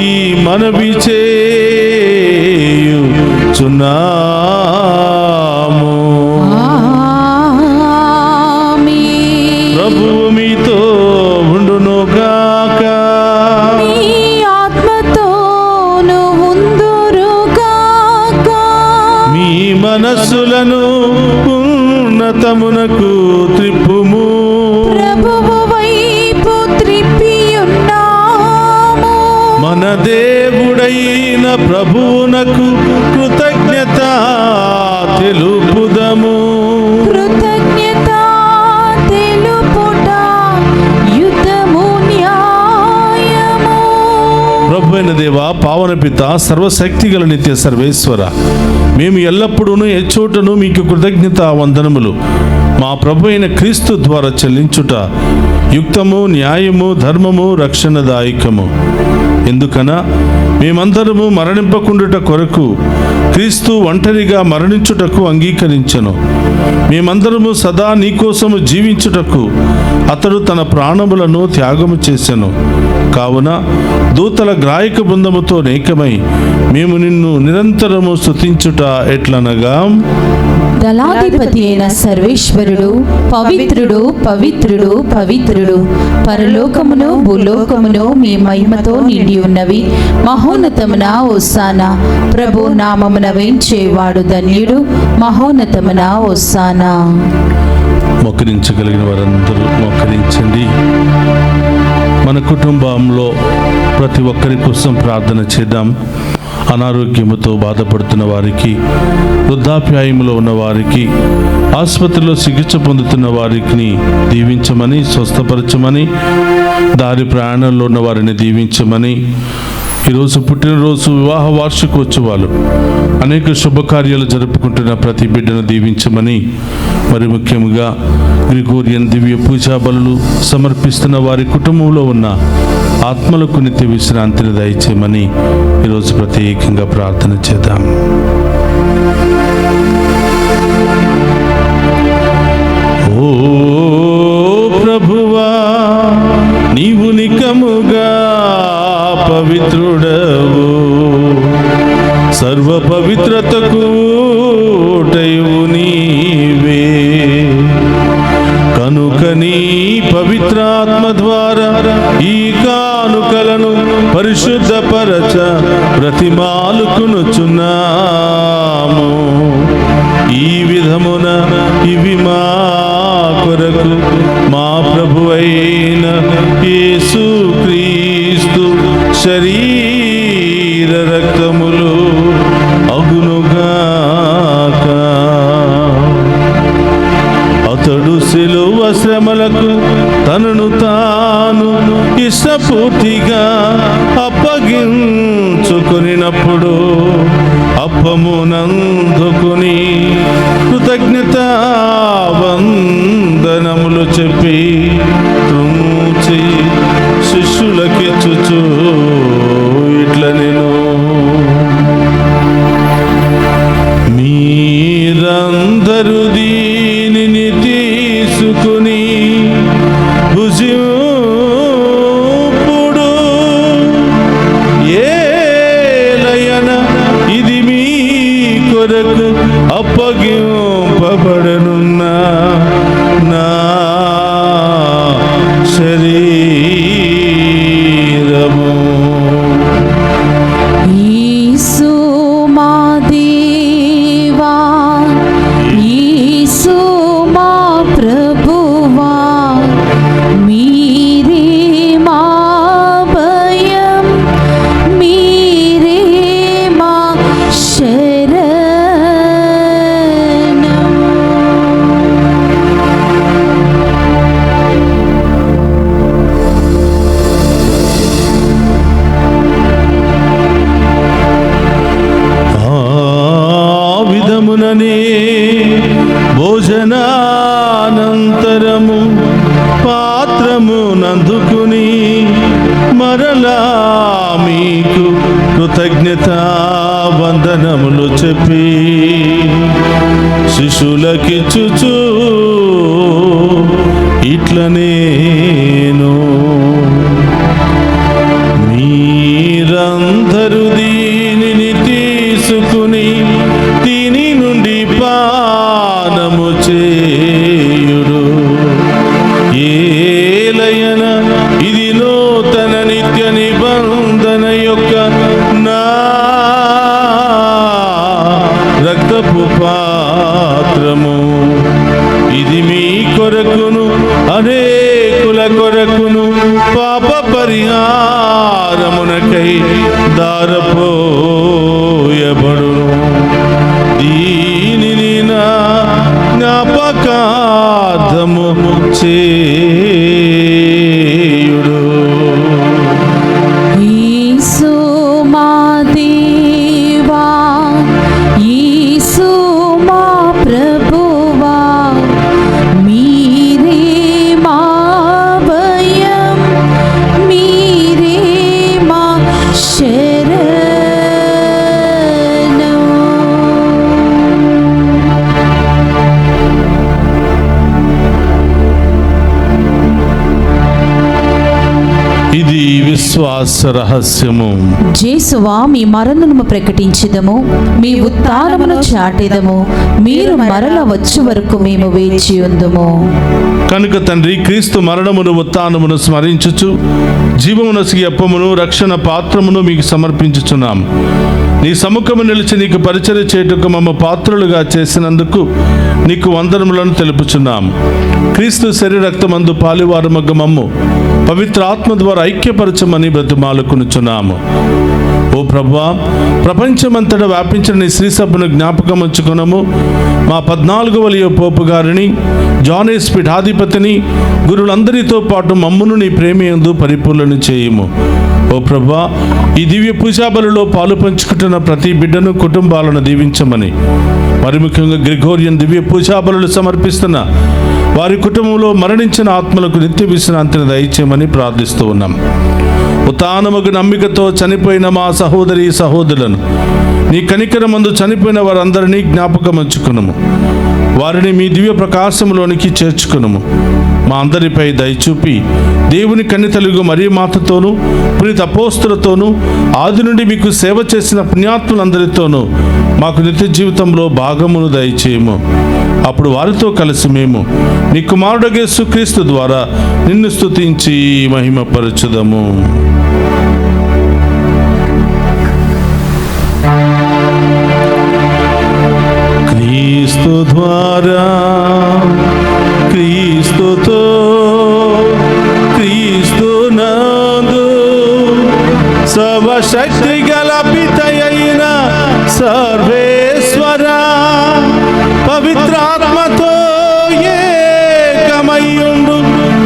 ఈ మనవి చేయుచున్నాము. ప్రభువు మీతో ఉండునుగాక. మీ ఆత్మతోను ఉందురుగాక. మీ మనస్సులను ఉన్నతమునకు త్రిప్పుము. ప్రభువు వైపు త్రిప్పియున్నాము. మన దేవుడైన ప్రభువునకు కృతజ్ఞత తెలుపుదము. కృతజ్ఞత తెలుపుట యుద్ధము న్యాయము. ప్రభువైన దేవా, పావన పిత, సర్వశక్తి గల నిత్య సర్వేశ్వర, మేము ఎల్లప్పుడూ ఎచ్చోటను మీకు కృతజ్ఞత వందనములు మా ప్రభు అయిన క్రీస్తు ద్వారా చెల్లించుట యుక్తము, న్యాయము, ధర్మము, రక్షణదాయకము. ఎందుకనా మేమందరము మరణింపకుండుట కొరకు క్రీస్తు ఒంటరిగా మరణించుటకు అంగీకరించెను. మేమందరము సదా నీకోసము జీవించుటకు అతడు తన ప్రాణములను త్యాగము చేసెను. కావున దూతల గ్రాయక బృందముతో ఏకమై మేము నిన్ను నిరంతరము స్తుతించుట ఎట్లనగా, దళాధిపతి అయిన సర్వేశ్వరుడు పవిత్రుడు, పవిత్రుడు, పవిత్రుడు, పరలోకమును భూలోకమును మీ మహిమతో నిండి ఉన్నవి. మహోన్నతమున హోసానా. ప్రభు నామమున వేంచేవాడు ధన్యుడు. మహోన్నతమున హోసానా. మోకరించగలిగిన వారందరూ మోకరించండి. మన కుటుంబంలో ప్రతి ఒక్కరి కోసం ప్రార్థన చేద్దాం. అనారోగ్యముతో బాధపడుతున్న వారికి, వృద్ధాప్యాయములో ఉన్న వారికి, ఆసుపత్రిలో చికిత్స పొందుతున్న వారికి దీవించమని, స్వస్థపరచమని, దారి ప్రయాణంలో ఉన్న వారిని దీవించమని, ఈరోజు పుట్టినరోజు, వివాహ వార్షికోత్సవాలు, అనేక శుభకార్యాలు జరుపుకుంటున్న ప్రతి బిడ్డను దీవించమని, మరి ముఖ్యంగా గ్రిగోరియన్ దివ్య పూజా బలులు సమర్పిస్తున్న వారి కుటుంబంలో ఉన్న ఆత్మలకు నిత్య విశ్రాంతిని దయచేయమని ఈరోజు ప్రత్యేకంగా ప్రార్థన చేద్దాం. ఓ ప్రభువా, నీవు నికముగా పవిత్రుడవు, సర్వ పవిత్రతకు ఊటయు నీవే. కనుక నీ పవిత్రాత్మ ద్వారా ఈ కానుకలను పరిశుద్ధపరచ బ్రతిమాలుకొనుచున్నాము. ఈ విధమున ఇవి మా కొరకు మా ప్రభువైన యేసుక్రీస్తు శరీర రక్తములు అగునుగాక. అతడు శిలువ శ్రమలకు తనను తాను ఇష్టపూర్తిగా అప్పగించుకొనినప్పుడు అప్పమునందుకుని కృతజ్ఞతా వందనములు చెప్పి త్రుంచి శిష్యులకిచ్చుచు ఇట్ల నేను, మీరందరూ దీనిని తీసుకుని భుజింపుడు. ఏలయన ఇది మీ కొరకు అప్పగింపబడనున్న నా శరీరము. యేసు మా దేవా, యేసు మా ప్రభువా, మీరే మా భయం, మీరే మా శరణం. విధముననే భోజనానంతరము పాత్రము నందుకుని మరలా మీకు కృతజ్ఞతా వందనములు చెప్పి శిశులకిచ్చుచు ఇట్ల నేను, మీరందరూ దీనిని తీసుకుని దీని నుండి పానము చేయుడు. ఏ కొరకును అనేకుల కొరకును పాప పరిహారమునకై దారపోయబడును. దీనిని నా జ్ఞాపకార్థము చేయుడు. యేసు మా దేవా, యేసు మా ప్రభువా, మీరే మా భయం, మీరే మా శరణం. ఇది విశ్వాస రహస్యము. జేసువా, మీ మరణమును ప్రకటించెదము, మీ ఉత్థానమును చాటెదము, మీరు మరల వచ్చు వరకు మేము వేచి ఉందుము. కనుక తండ్రి, క్రీస్తు మరణమును ఉత్థానమును స్మరించుచు జీవమునసి అప్పమును రక్షణ పాత్రమును మీకు సమర్పించుచున్నాం. నీ సముఖము నిలిచి నీకు పరిచర్య చేయుటకు మమ్మ పాత్రులుగా చేసినందుకు నీకు వందనములను తెలుపుచున్నాం. క్రీస్తు శరీర రక్తమందు పాలివారమగ్గ మమ్ము పవిత్ర ఆత్మ ద్వారా ఐక్యపరచమని బ్రతిమాలుకొనుచున్నాము. ఓ ప్రభువా, ప్రపంచమంతటా వ్యాపించిన నీ శ్రీ సభను జ్ఞాపకం ఉంచుకున్నాము. మా 14వ లియో పోపు గారిని, జానేస్ పీఠాధిపతిని, గురువులందరితో పాటు మమ్మును నీ ప్రేమయందు పరిపూర్ణ చేయము. ఓ ప్రభువా, ఈ దివ్య పూజాబలిలో పాలు పంచుకుంటున్న ప్రతి బిడ్డను, కుటుంబాలను దీవించమని, మరి ముఖ్యంగా గ్రిగోరియన్ దివ్య పూజాబలులు సమర్పిస్తున్న వారి కుటుంబంలో మరణించిన ఆత్మలకు నిత్య విశ్రాంతిని దయచేయమని ప్రార్థిస్తూ ఉన్నాం. ఉత్థానముకు నమ్మికతో చనిపోయిన మా సహోదరి సహోదరులను నీ కనికరమందు చనిపోయిన వారందరినీ జ్ఞాపకం ఉంచుకునము. వారిని మీ దివ్య ప్రకాశంలోనికి చేర్చుకునము. మా అందరిపై దయచూపి దేవుని కన్నితలుగు మరియ మాతతోనూ పునీత అపోస్తులతోనూ ఆది నుండి మీకు సేవ చేసిన పుణ్యాత్ములందరితోనూ మాకు నిత్య జీవితంలో భాగమును దయచేయము. అప్పుడు వారితో కలిసి మేము నీ కుమారుడు యేసుక్రీస్తు ద్వారా నిన్ను స్తుతించి మహిమపరచుదము. క్రీస్తు ద్వారా, క్రీస్తుతో, క్రీస్తు నందు సర్వశక్తి గల పితయైన సర్వేశ్వర పవిత్రాత్మతో ఏకమయ్యుండు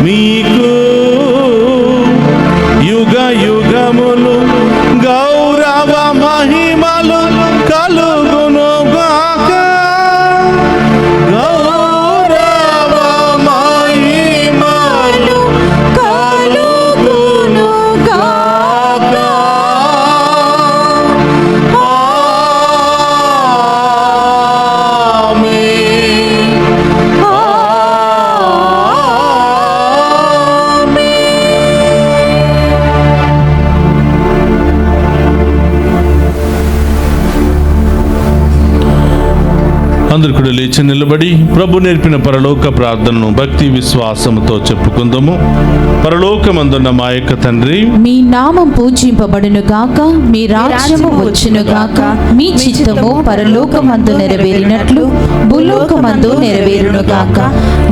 మీకు యుగ యుగములు గౌరవ మహిమలు కలుగును గాక. గౌరవ మహిమలు కలుగును గాక. అందరు కూడా లేచి నిలబడి ప్రభు నేర్పిన పరలోక ప్రార్థనను భక్తి విశ్వాసముతో చెప్పుకుందాము. పరలోకమందున్న మా యొక్క తండ్రి, మీ నామం పూజింపబడును గాక, మీ రాజ్యము వచ్చును గాక, మీ చిత్తము పరలోకమందు నెరవేరినట్లు భూలోకమందు నెరవేరును గాక.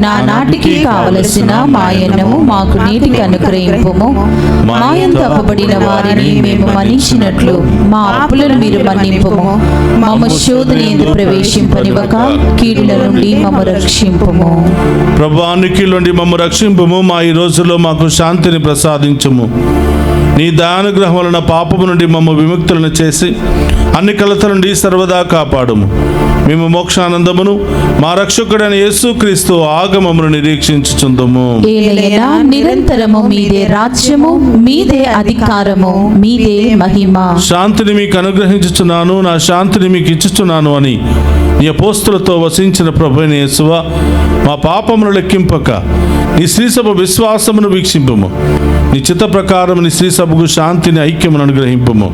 నా నాటికి కావలసిన మాయన్నము మాకు నీటికి అనుగ్రహింపుము. మాయం తప్పబడిన వారిని మేము మన్నించినట్లు మా అప్పులను మీరు మన్నింపుము. మమ్మ శోధన యందు ప్రవేశింపనివ్వక కీడుల నుండి మమ్మ రక్షింపుము. ప్రభానికి నుండి మమ్మ రక్షింపుము. మా ఈ రోజుల్లో మాకు శాంతిని ప్రసాదించుము. నీ దయానుగ్రహం వలన పాపము నుండి మమ్మ విముక్తులను చేసి అన్ని కలతల నుండి సర్వదా కాపాడుము. మేము మోక్షానందమును మా రక్షకుడైన యేసుక్రీస్తు ఆగమమును నిరీక్షించుచుందుము. ఏలయనా నిరంతరము మీదే రాజ్యము, మీదే అధికారము, మీదే మహిమ. శాంతిని మీకు అనుగ్రహించుచున్నాను, నా శాంతిని మీకు ఇచ్చుచున్నాను అని నీ అపోస్తులతో వసించిన ప్రభువైన యేసువా, మా పాపమును లెక్కింపక నీ శ్రీసభ విశ్వాసమును వీక్షింపుము. నీ చిత్త ప్రకారం నీ శ్రీసభకు శాంతిని ఐక్యమును అనుగ్రహింపుము.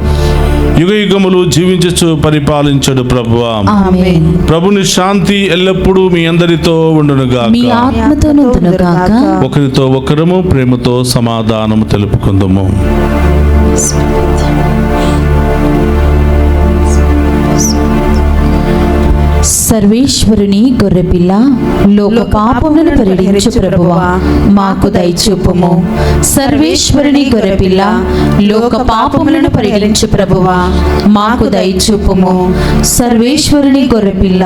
యుగ యుగములు జీవించుచు పరిపాలించడు ప్రభువా. ఆమేన్. ప్రభుని శాంతి ఎల్లప్పుడూ మీ అందరితో ఉండునుగాక. మీ ఆత్మతోనుండునుగాక. ఒకరితో ఒకరము ప్రేమతో సమాధానము తెలుపుకుందాము. సర్వేశ్వరుని గొర్రెపిల్ల, లోక పాపములను పరిహరించు ప్రభువా, మాకు దయచూపుము. సర్వేశ్వరుని గొర్రెపిల్ల, లోక పాపములను పరిహరించు ప్రభువా, మాకు దయచూపుము. సర్వేశ్వరుని గొర్రెపిల్ల,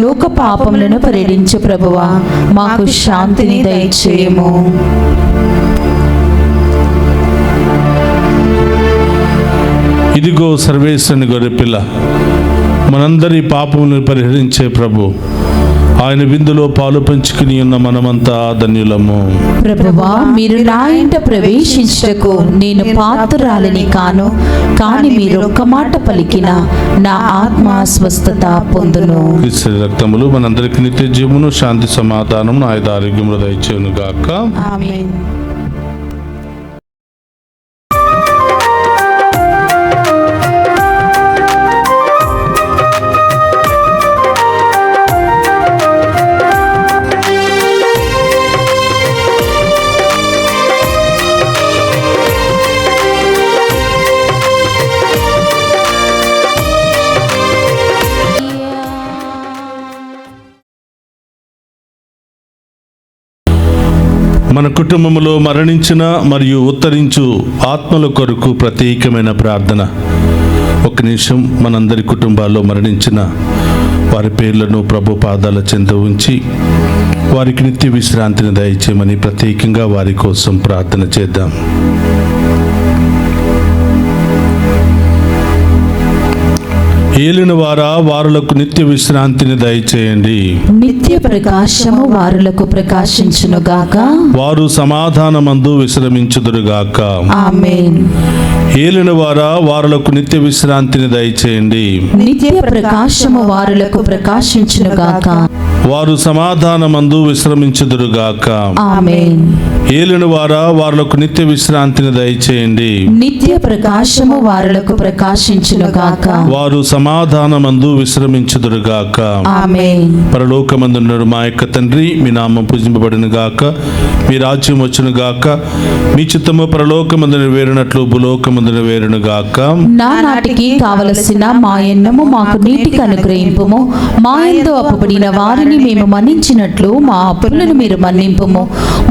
లోక పాపములను పరిహరించు ప్రభువా, మాకు శాంతిని దయచేయము. ఇదిగో సర్వేశ్వరుని గొర్రెపిల్ల, మనందరి పాపములను పరిహరించే ప్రభు. ఆయన విందులో పాలు పంచుకుని ఉన్న మనమంతా ధన్యులము. ప్రభువా, మీరు నా ఇంట ప్రవేశించుటకు నేను పాత్రురాలిని కాను, కానీ మీరు ఒక్క మాట పలికిన నా ఆత్మ స్వస్థత పొందును. క్రీస్తు రక్తములు మనందరికి నిత్య జీవమును, శాంతి సమాధానం, ఆయుధ ఆరోగ్యములు దయచేయును గాక. ఆమేన్. మన కుటుంబంలో మరణించిన మరియు ఉత్తరించు ఆత్మల కొరకు ప్రత్యేకమైన ప్రార్థన. ఒక నిమిషం మనందరి కుటుంబాల్లో మరణించిన వారి పేర్లను ప్రభు పాదాల చెంత ఉంచి వారికి నిత్య విశ్రాంతిని దయచేయమని ప్రత్యేకంగా వారి కోసం ప్రార్థన చేద్దాం. ఏలిన వారా, వారులకు నిత్య విశ్రాంతిని దయచేయండి. నిత్య ప్రకాశము వారులకు ప్రకాశించునుగాక. వారు సమాధానమందు విశ్రమించుదురుగాక. ఆమేన్. ఏలిన వారా, వారులకు నిత్య విశ్రాంతిని దయచేయండి. నిత్య ప్రకాశము వారులకు ప్రకాశించునుగాక. వారు సమాధానమందు విశ్రమించుదురుగాక. ఆమేన్. ఏలిన వారా, వారులకు నిత్య విశ్రాంతిని దయచేయండి. నిత్య ప్రకాశము వారులకు ప్రకాశించునుగాక. వారు సమాధానమందు విశ్రమించుదురుగాక. ఆమేన్. పరలోకమందున్న మా యొక్క తండ్రి, మీ నామం పూజింపబడును గాక, మీ రాజ్యం వచ్చును గాక, మీ చిత్తము పరలోకమందు నెరవేరునట్లు భూలోకమందు నెరవేరును గాక. నానాటికి కావలసిన మా ఎన్నము మాకు నీటికి అనుగ్రహింపుము. మా యందు అప్పుబడిన వారిని మేము మన్నించినట్లు మా అప్పులను మీరు మన్నింపుము.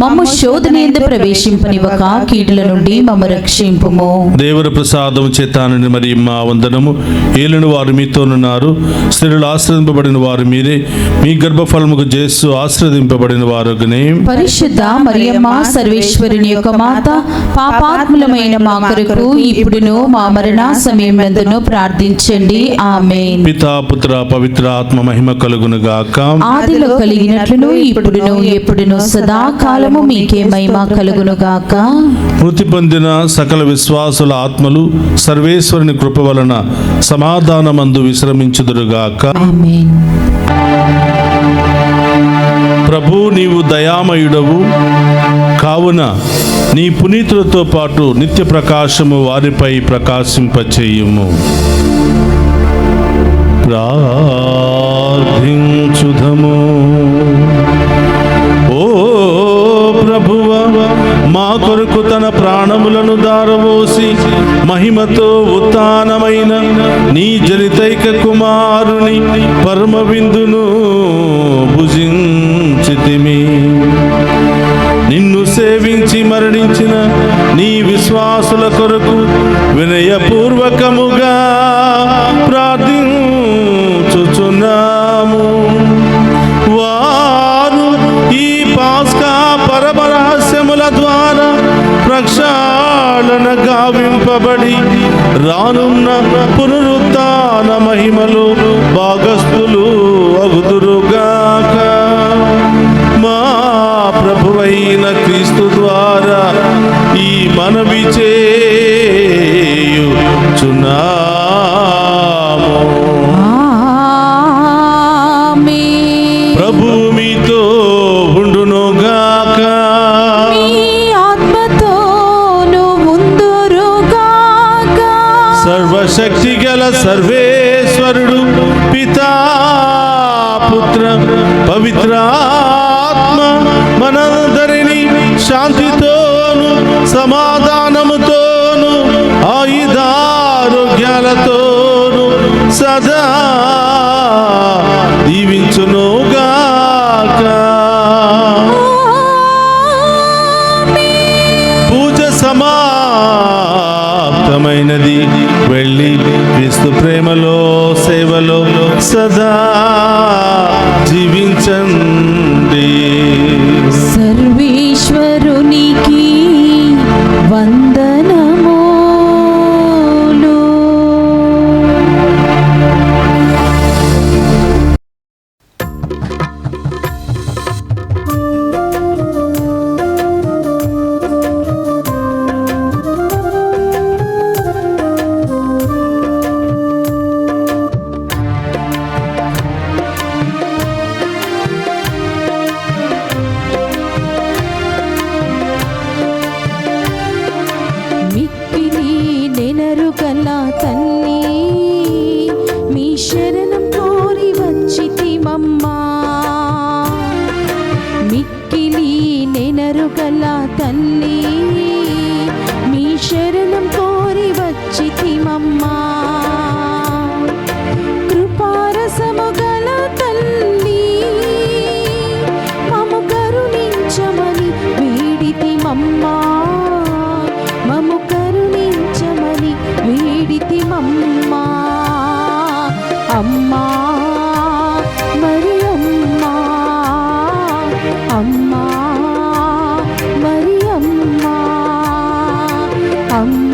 మమ్ము శోధనయందు ప్రవేశింపనివ్వక కీడుల నుండి మమ్ము రక్షింపుము. దేవర ప్రసాదం చేతానని మరి మా వందనము. ఏలిన వారు మీతోనున్నారు, స్త్రీలు ఆశ్రదింపబడిన వారు మీరే, మీ గర్భఫలముకు జేసు ఆశ్రదింపబడిన వారుగనే. పరిశుద్ధ మరియమ్మ, సర్వేశ్వరుని యొక్క మాత, పాపాత్ములమైన మా కొరకు ఇప్పుడును మా మరణ సమయమందును ప్రార్థించండి. ఆమేన్. పితా పుత్ర పవిత్ర ఆత్మ మహిమ కలుగును గాక. ఆదిలో కలిగినట్లును ఇప్పుడును ఎప్పుడును సదాకాలము మీకే మహిమ కలుగును గాక. మృతి పొందిన సకల విశ్వాసుల ఆత్మలు సర్వేశ్వరుని కృప వలన సమాధానమందు విశ్రమించుదురుగాక. ఆమేన్. ప్రభు, నీవు దయామయుడవు కావున నీ పునీతులతో పాటు నిత్య ప్రకాశము వారిపై ప్రకాశింపచేయుము. ప్రార్థించుదము. ఓ ప్రభువ, మా కొరకు తన ప్రాణములను దారవోసి మహిమతో ఉత్థానమైన నీ జనితైక కుమారుని పరమ విందును భుజించితిమి. నిన్ను సేవించి మరణించిన నీ విశ్వాసుల కొరకు వినయపూర్వకముగా ప్రార్థించుచున్నాము. వారు ఈ పాస్కా పరమ రహస్యముల ద్వారా ప్రక్షాళన గావింపబడి రానున్న పునరుత్థాన మహిమలు భాగస్థులు అగుదురుగాక. మా ప్రభువైన క్రీస్తు ద్వారా ఈ మనవి చేయుచున్నాము. ఆమేన్. ప్రభు మీతో ఉండునుగాక. మీ ఆత్మతోను ఉందురుగాక. సర్వశక్తి గల సర్వేశ్వరుడు పితా పుత్ర పవిత్రాత్మ మనందరినీ శాంతితోను సమాధానముతోను ఆయుధారోగ్యాలతోను సదా సమాప్తమైనది. వెళ్ళి క్రీస్తు ప్రేమలో సేవలో సదా జీవించండి. సర్వేశ్వరునికి వందనములు. మిక్కిలి నెనరుగల తల్లి, మీ శరణం కోరి వచ్చితిమమ్మా. మిక్కిలి నెనరుగల తల్లి, మీ శరణం కోరి వచ్చితిమమ్మా. కృపారసము గల తల్లి, మమ్ము కరుణించమని వేడితిమమ్మా. మమ్ము కరుణించమని వేడితిమమ్మా. అమ్మా మరి అమ్మా, అమ్మా మరి అమ్మా, అమ్మా